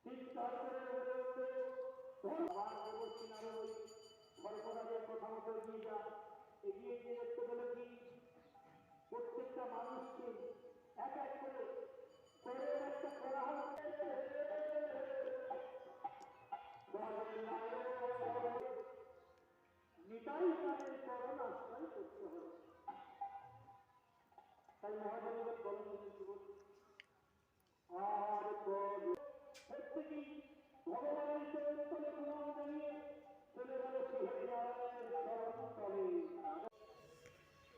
চিৎকার করে বলে উঠবে, ভগবান দেবশ্রী নারদ সর্বদাদের কথা মতো এগিয়ে যা। এগিয়ে গিয়ে দেখতে পেলে কি প্রত্যেকটা মানুষকে এক এক করে চোরের একটা কোলাহল নিতাই তাদের চরণ আশ্রয় করতে হবে। তাই মহাজনগর বলেন আর প্রত্যেকেই ভগবানের চরিত্রে প্রণাম জানিয়ে চলে গেল শ্রীহরিনারায়ণের চরণ তলে।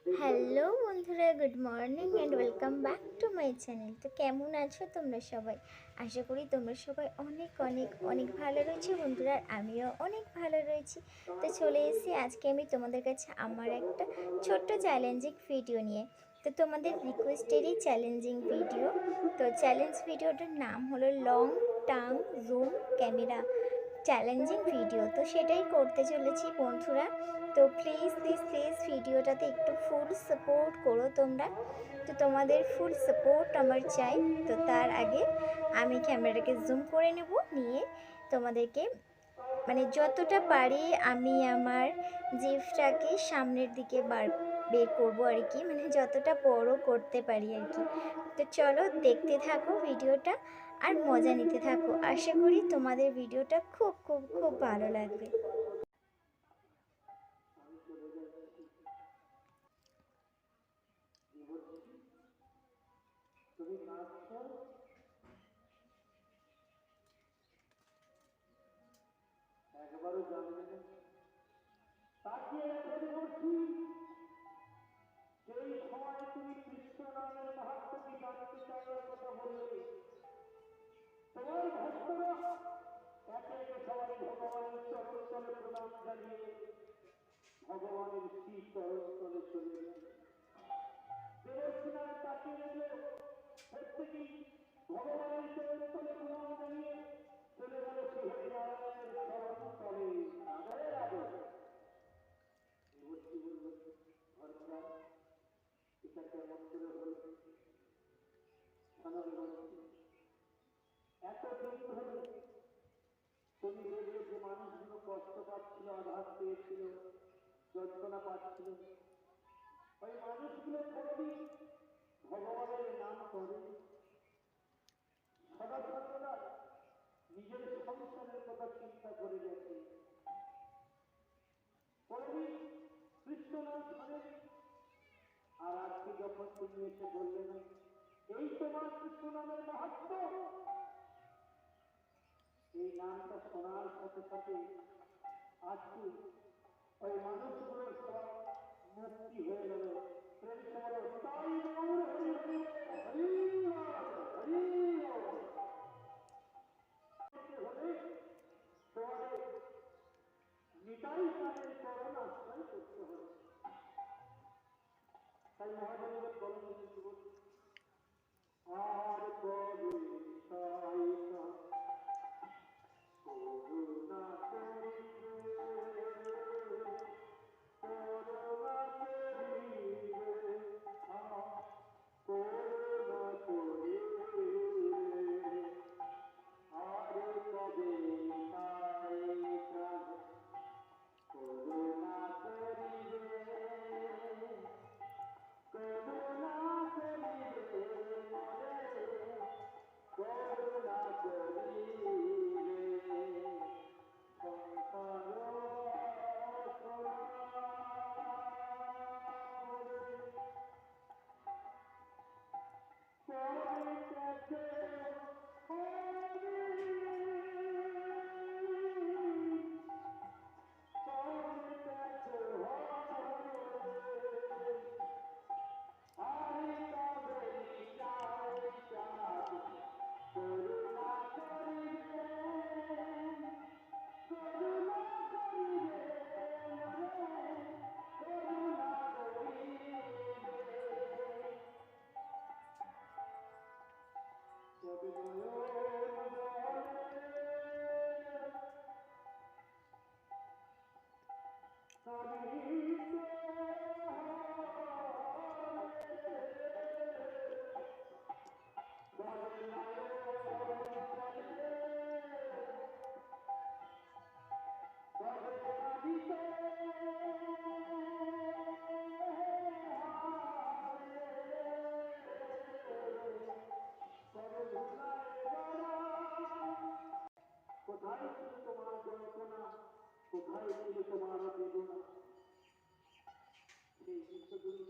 হ্যালো বন্ধুরা, good morning and welcome back to my channel. তো কেমন আছো তোমরা সবাই? আশা করি তোমরা সবাই অনেক অনেক অনেক ভালো রয়েছে বন্ধুরা, আর আমিও অনেক ভালো রয়েছি। তো চলে এসেছি আজকে আমি তোমাদের কাছে আমার একটা ছোট্ট চ্যালেঞ্জিং ভিডিও নিয়ে। তো তোমাদের রিকোয়েস্টেরই চ্যালেঞ্জিং ভিডিও। তো চ্যালেঞ্জ ভিডিওটার নাম হলো long term zoom camera challenging video. তো সেটাই করতে চলেছি বন্ধুরা। তো প্লিজ প্লিজ প্লিজ ভিডিওটাতে একটু ফুল সাপোর্ট করো তোমরা। তো তোমাদের ফুল সাপোর্ট আমার চাই। তো তার আগে আমি ক্যামেরাটাকে জুম করে নেব, নিয়ে তোমাদেরকে মানে যতটা পারি আমি আমার জিভটাকে সামনের দিকে বের করবো আর কি, মানে যতটা বড় করতে পারি আর কি। তো চলো দেখতে থাকো ভিডিওটা আর মজা নিতে থাকো। আশা করি তোমাদের ভিডিওটা খুব খুব খুব ভালো লাগবে। তুমি নাচছো, একবারও জানবে না। তাকিয়ে বলছি, সেই সময় তুমি কৃষ্ণ নামের মাহাত্ম্যকে জানতে চাওয়ার কথা বললে, তোমার ভক্তরা একে একে সবাই ভগবানের চরণতলে প্রণাম জানিয়ে ভগবানের শ্রী চরণতলে চলে গেল। দেবস্থান তাকিয়ে দেখল প্রত্যেকেই ভগবানের চরণতলে প্রণাম জানিয়ে চলে গেল শ্রীহরিনারায়ণের চরণতলে। রাধে রাধে। দেবশ্রী বলল, ভরতরা এটা কেমন করে হল? শোনো দেবশ্রী, এতদিন ধরে তুমি দেখলে যে মানুষগুলো কষ্ট পাচ্ছিল, আঘাত পেয়েছিল, যন্ত্রণা পাচ্ছিল, ওই মানুষগুলো কোনদিন ভগবানের নাম করে সদা সর্বদা নিজের সংসারের কথা চিন্তা করে গেছে। কোনদিন কৃষ্ণ নাম শোনে। আর আজকে যখন তুমি এসে বললে না এই তোমার কৃষ্ণ নামের মাহাত্ম্য, এই নামটা শোনার সাথে সাথে আজকে ওই মানুষগুলোর সব মুক্তি হয়ে গেল। প্রেম সমারোহ তাই গৌর হরি হরি হরি হরি হলে তোমাদের নিতাই তাদের চরণ আশ্রয় করতে হবে। তাই মহাজনগর বলেন আর কবে সাইতা করুণা করিবে, করুণা করিবে, করুণা করিবে, আর কবে সাইতা করুণা করিবে, করুণা করিবে, করুণা করিবে, সংসার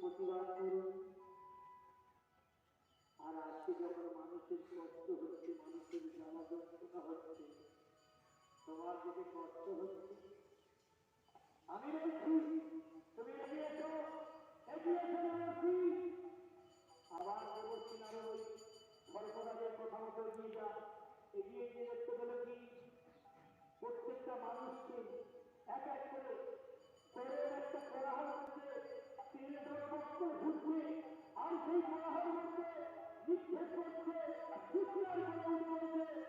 প্রতিবাদ করুন। আর আজকে যখন মানুষের কষ্ট হচ্ছে, মানুষের জ্বালা যন্ত্রণা হচ্ছে, তোমার যদি কষ্ট হচ্ছে, আমি বলছি তুমি এগিয়ে এসো, এগিয়ে এসো বলছি। আবার বলছি আরো ওই সরকারের কথা মতো এগিয়ে যা। এগিয়ে গিয়ে দেখতে পেলে কি প্রত্যেকটা মানুষকে এক এক করে চোরের একটা কোলাহল হচ্ছে, তিনে দরপক্ষ ঘুরছে, আর সেই কোলাহল মধ্যে নিক্ষেপ করছে, হুঁশিয়ার করে বলছে,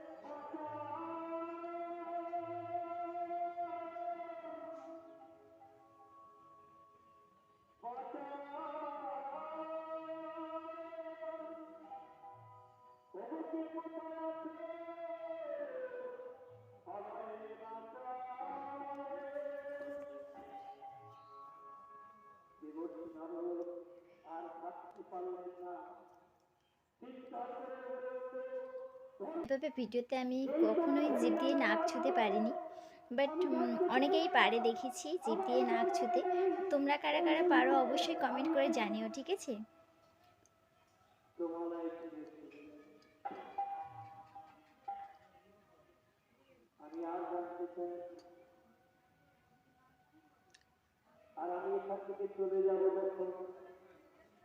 অবশ্যই কোথায় আছে আমায় বাঁচাও। দেবশ্রী নারদ আর থাকতে পারলেন না, চিৎকার করে বলে উঠলেন, তবে ভিডিওতে আমি কখনোই জিভ দিয়ে নাক ছুঁতে পারিনি, বাট অনেকেই পারে দেখেছি জিভ দিয়ে নাক ছুঁতে। তোমরা কারা কারা পারো অবশ্যই কমেন্ট করে জানিও, ঠিক আছে? তোমায় আমি আর জানতে চাই, আর আমি এখান থেকে চলে যাবো যখন,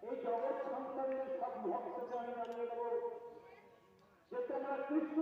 এই জগৎ সংসারের সব ভক্তকে আমি জানিয়ে দেবো যে তোমরা কৃষ্ণ